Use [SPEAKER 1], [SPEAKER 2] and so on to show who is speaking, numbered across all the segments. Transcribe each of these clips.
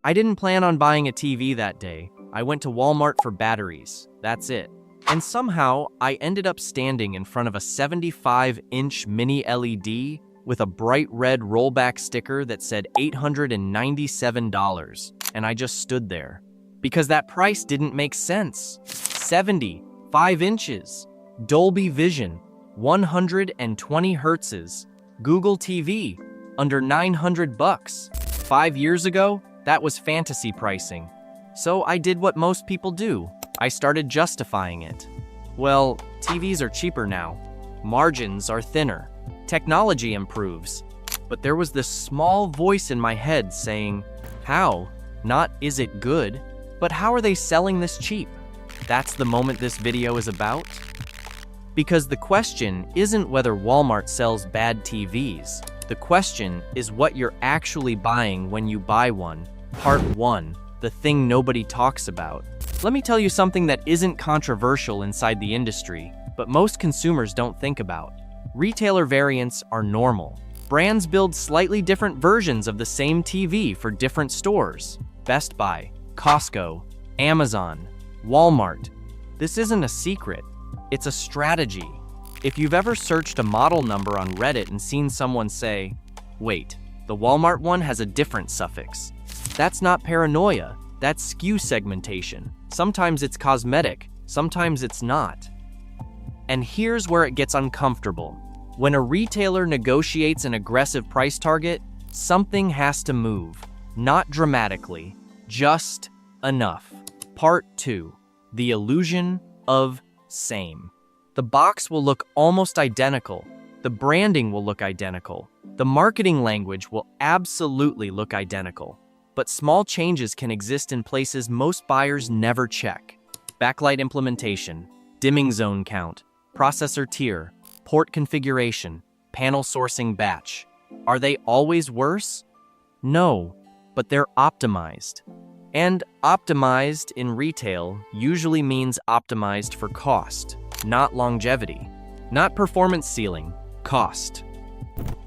[SPEAKER 1] I didn't plan on buying a TV that day. I went to Walmart for batteries. That's it. And somehow, I ended up standing in front of a 75-inch mini LED with a bright red rollback sticker that said $897, and I just stood there. Because that price didn't make sense. 75 inches, Dolby Vision, 120 hertzes, Google TV, under $900. 5 years ago, that was fantasy pricing. So I did what most people do. I started justifying it. Well, TVs are cheaper now. Margins are thinner. Technology improves. But there was this small voice in my head saying, how? Not is it good, but how are they selling this cheap? That's the moment this video is about. Because the question isn't whether Walmart sells bad TVs. The question is what you're actually buying when you buy one. Part 1, the thing nobody talks about. Let me tell you something that isn't controversial inside the industry, but most consumers don't think about. Retailer variants are normal. Brands build slightly different versions of the same TV for different stores. Best Buy, Costco, Amazon, Walmart. This isn't a secret. It's a strategy. If you've ever searched a model number on Reddit and seen someone say, wait, the Walmart one has a different suffix. That's not paranoia, that's SKU segmentation. Sometimes it's cosmetic, sometimes it's not. And here's where it gets uncomfortable. When a retailer negotiates an aggressive price target, something has to move. Not dramatically, just enough. Part 2, the illusion of same. The box will look almost identical. The branding will look identical. The marketing language will absolutely look identical. But small changes can exist in places most buyers never check. Backlight implementation, dimming zone count, processor tier, port configuration, panel sourcing batch. Are they always worse? No, but they're optimized. And optimized in retail usually means optimized for cost, not longevity, not performance ceiling, cost.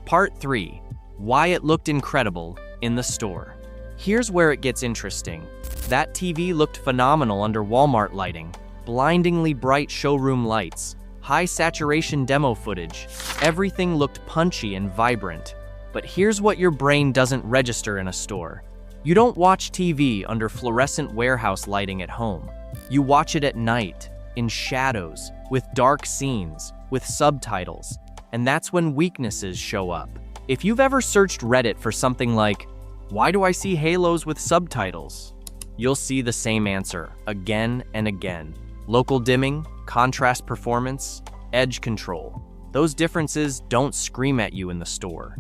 [SPEAKER 1] Part 3, why it looked incredible in the store. Here's where it gets interesting. That TV looked phenomenal under Walmart lighting, blindingly bright showroom lights, high saturation demo footage. Everything looked punchy and vibrant. But here's what your brain doesn't register in a store. You don't watch TV under fluorescent warehouse lighting at home. You watch it at night, in shadows, with dark scenes, with subtitles. And that's when weaknesses show up. If you've ever searched Reddit for something like, why do I see halos with subtitles? You'll see the same answer again and again. Local dimming, contrast performance, edge control. Those differences don't scream at you in the store.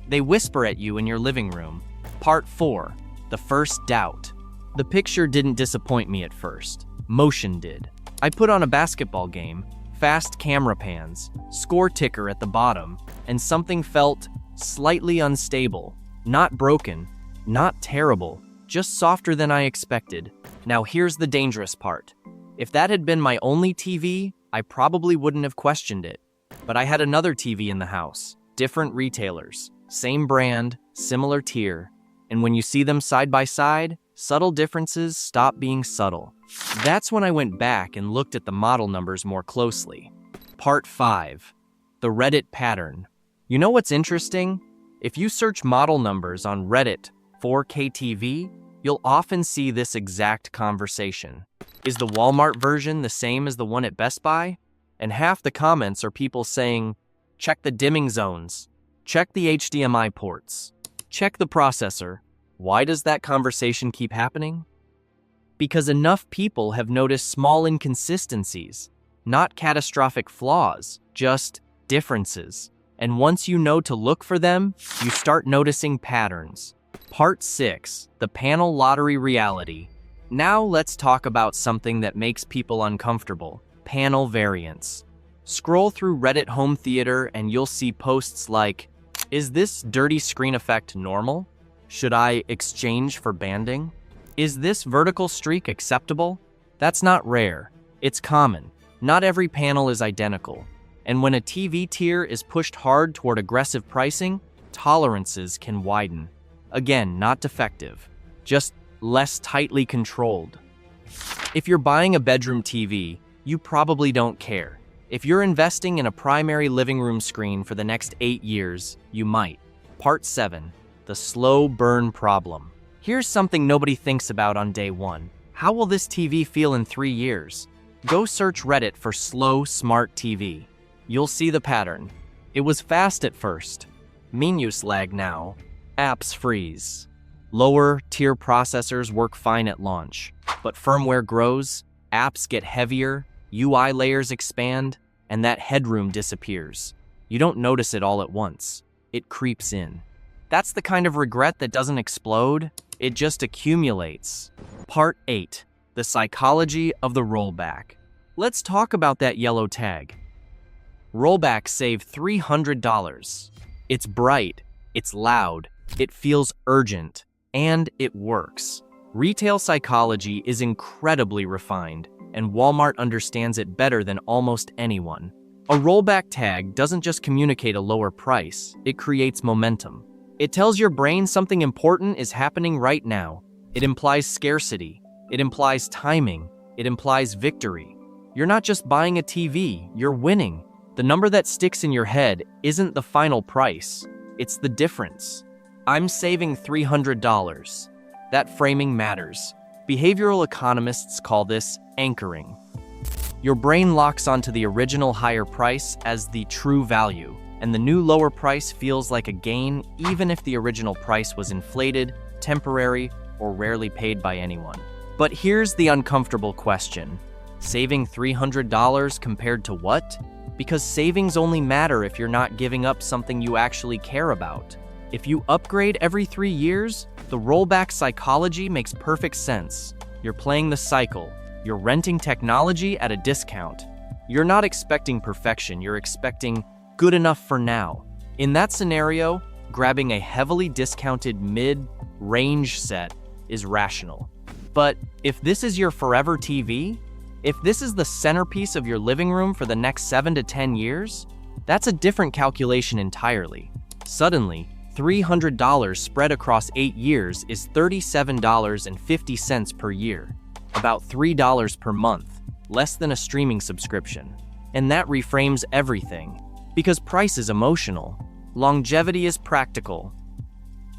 [SPEAKER 1] They whisper at you in your living room. Part 4, the first doubt. The picture didn't disappoint me at first. Motion did. I put on a basketball game, fast camera pans, score ticker at the bottom, and something felt slightly unstable. Not broken, not terrible, just softer than I expected. Now here's the dangerous part. If that had been my only TV, I probably wouldn't have questioned it. But I had another TV in the house, different retailers, same brand, similar tier. And when you see them side by side, subtle differences stop being subtle. That's when I went back and looked at the model numbers more closely. Part 5, the Reddit pattern. You know what's interesting? If you search model numbers on Reddit 4K TV, you'll often see this exact conversation. Is the Walmart version the same as the one at Best Buy? And half the comments are people saying, check the dimming zones, check the HDMI ports, check the processor. Why does that conversation keep happening? Because enough people have noticed small inconsistencies, not catastrophic flaws, just differences. And once you know to look for them, you start noticing patterns. Part 6, the panel lottery reality. Now let's talk about something that makes people uncomfortable, panel variants. Scroll through Reddit home theater and you'll see posts like, is this dirty screen effect normal? Should I exchange for banding? Is this vertical streak acceptable? That's not rare, it's common. Not every panel is identical. And when a TV tier is pushed hard toward aggressive pricing, tolerances can widen. Again, not defective, just less tightly controlled. If you're buying a bedroom TV, you probably don't care. If you're investing in a primary living room screen for the next 8 years, you might. Part 7. The slow burn problem. Here's something nobody thinks about on day 1. How will this TV feel in 3 years? Go search Reddit for slow smart TV. You'll see the pattern. It was fast at first. Menus lag now. Apps freeze. Lower tier processors work fine at launch. But firmware grows, apps get heavier, UI layers expand, and that headroom disappears. You don't notice it all at once. It creeps in. That's the kind of regret that doesn't explode, it just accumulates. Part 8. The psychology of the rollback. Let's talk about that yellow tag. Rollback save $300. It's bright, it's loud, it feels urgent, and it works. Retail psychology is incredibly refined, and Walmart understands it better than almost anyone. A rollback tag doesn't just communicate a lower price, it creates momentum. It tells your brain something important is happening right now. It implies scarcity, it implies timing, it implies victory. You're not just buying a TV, you're winning. The number that sticks in your head isn't the final price, it's the difference. I'm saving $300. That framing matters. Behavioral economists call this anchoring. Your brain locks onto the original higher price as the true value, and the new lower price feels like a gain even if the original price was inflated, temporary, or rarely paid by anyone. But here's the uncomfortable question. Saving $300 compared to what? Because savings only matter if you're not giving up something you actually care about. If you upgrade every 3 years, the rollback psychology makes perfect sense. You're playing the cycle. You're renting technology at a discount. You're not expecting perfection, you're expecting good enough for now. In that scenario, grabbing a heavily discounted mid-range set is rational. But if this is your forever TV, if this is the centerpiece of your living room for the next 7 to 10 years, that's a different calculation entirely. Suddenly, $300 spread across 8 years is $37.50 per year, about $3 per month, less than a streaming subscription. And that reframes everything, because price is emotional, longevity is practical.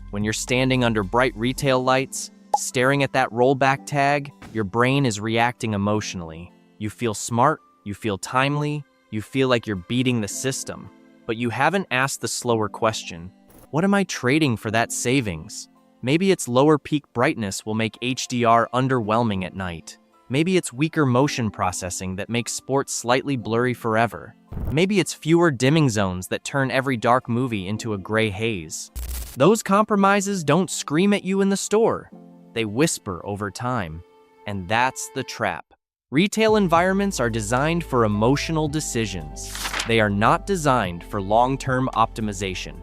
[SPEAKER 1] When you're standing under bright retail lights, staring at that rollback tag, your brain is reacting emotionally. You feel smart, you feel timely, you feel like you're beating the system. But you haven't asked the slower question. What am I trading for that savings? Maybe its lower peak brightness will make HDR underwhelming at night. Maybe it's weaker motion processing that makes sports slightly blurry forever. Maybe it's fewer dimming zones that turn every dark movie into a gray haze. Those compromises don't scream at you in the store. They whisper over time. And that's the trap. Retail environments are designed for emotional decisions. They are not designed for long-term optimization.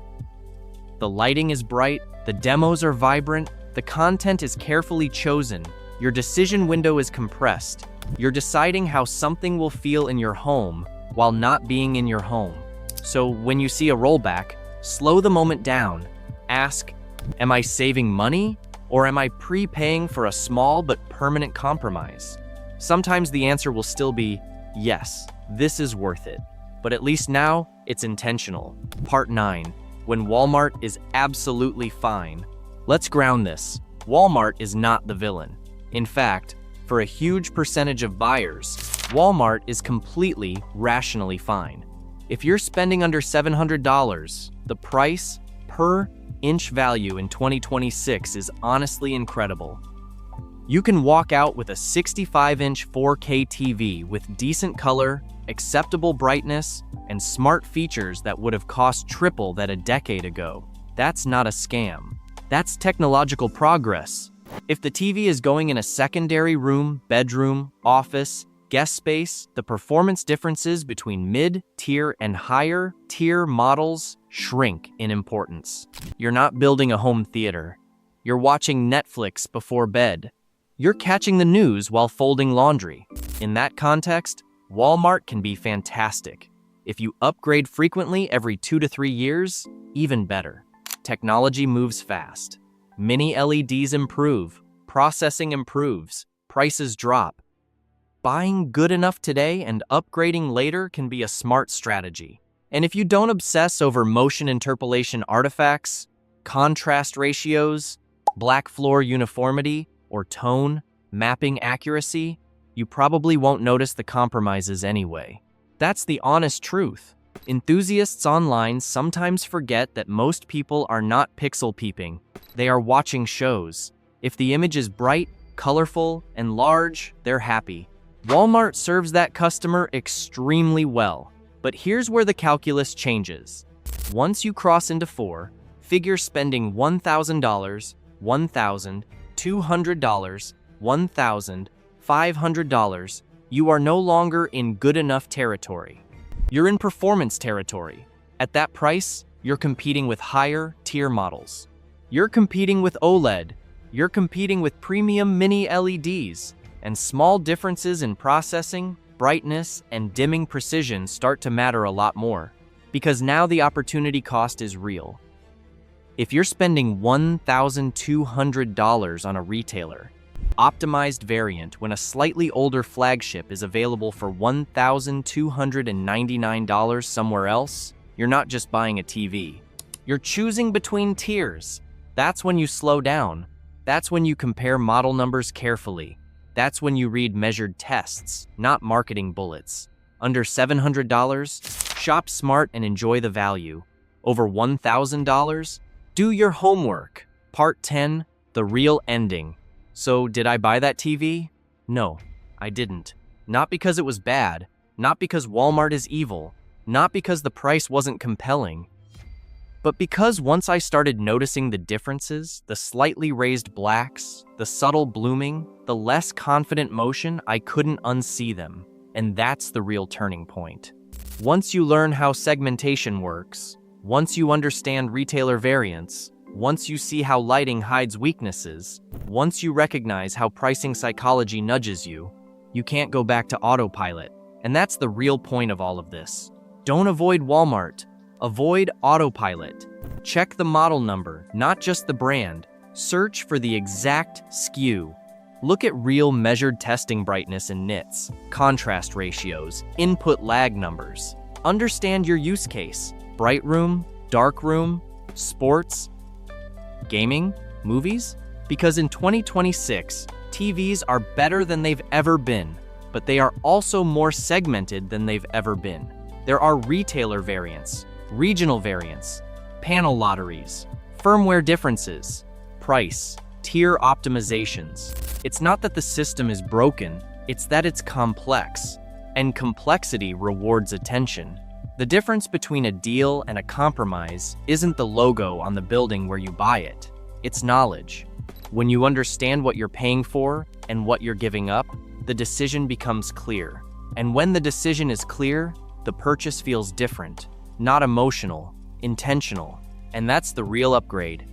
[SPEAKER 1] The lighting is bright, the demos are vibrant, the content is carefully chosen, your decision window is compressed. You're deciding how something will feel in your home while not being in your home. So when you see a rollback, slow the moment down. Ask, am I saving money or am I prepaying for a small but permanent compromise? Sometimes the answer will still be, yes, this is worth it. But at least now, it's intentional. Part 9. When Walmart is absolutely fine. Let's ground this. Walmart is not the villain. In fact, for a huge percentage of buyers, Walmart is completely rationally fine. If you're spending under $700, the price per inch value in 2026 is honestly incredible. You can walk out with a 65-inch 4K TV with decent color, acceptable brightness, and smart features that would have cost triple that a decade ago. That's not a scam. That's technological progress. If the TV is going in a secondary room, bedroom, office, guest space, the performance differences between mid-tier and higher-tier models shrink in importance. You're not building a home theater. You're watching Netflix before bed. You're catching the news while folding laundry. In that context, Walmart can be fantastic. If you upgrade frequently every 2 to 3 years, even better. Technology moves fast. Mini LEDs improve, processing improves, prices drop. Buying good enough today and upgrading later can be a smart strategy. And if you don't obsess over motion interpolation artifacts, contrast ratios, black floor uniformity, or tone, mapping accuracy, you probably won't notice the compromises anyway. That's the honest truth. Enthusiasts online sometimes forget that most people are not pixel peeping. They are watching shows. If the image is bright, colorful, and large, they're happy. Walmart serves that customer extremely well. But here's where the calculus changes. Once you cross into 4, figure spending $1,000, $1,000, $200, $1,500, you are no longer in good enough territory. You're in performance territory. At that price, you're competing with higher tier models. You're competing with OLED. You're competing with premium mini LEDs. And small differences in processing, brightness, and dimming precision start to matter a lot more. Because now the opportunity cost is real. If you're spending $1,200 on a retailer, optimized variant when a slightly older flagship is available for $1,299 somewhere else, you're not just buying a TV. You're choosing between tiers. That's when you slow down. That's when you compare model numbers carefully. That's when you read measured tests, not marketing bullets. Under $700, shop smart and enjoy the value. Over $1,000, do your homework. Part 10, the real ending. So, did I buy that TV? No, I didn't. Not because it was bad, not because Walmart is evil, not because the price wasn't compelling, but because once I started noticing the differences, the slightly raised blacks, the subtle blooming, the less confident motion, I couldn't unsee them. And that's the real turning point. Once you learn how segmentation works, once you understand retailer variance, once you see how lighting hides weaknesses, once you recognize how pricing psychology nudges you, you can't go back to autopilot. And that's the real point of all of this. Don't avoid Walmart. Avoid autopilot. Check the model number, not just the brand. Search for the exact SKU. Look at real measured testing brightness and nits, contrast ratios, input lag numbers. Understand your use case. Bright room, dark room, sports, gaming, movies? Because in 2026, TVs are better than they've ever been, but they are also more segmented than they've ever been. There are retailer variants, regional variants, panel lotteries, firmware differences, price, tier optimizations. It's not that the system is broken, it's that it's complex, and complexity rewards attention. The difference between a deal and a compromise isn't the logo on the building where you buy it, it's knowledge. When you understand what you're paying for and what you're giving up, the decision becomes clear. And when the decision is clear, the purchase feels different. Not emotional, intentional. And that's the real upgrade.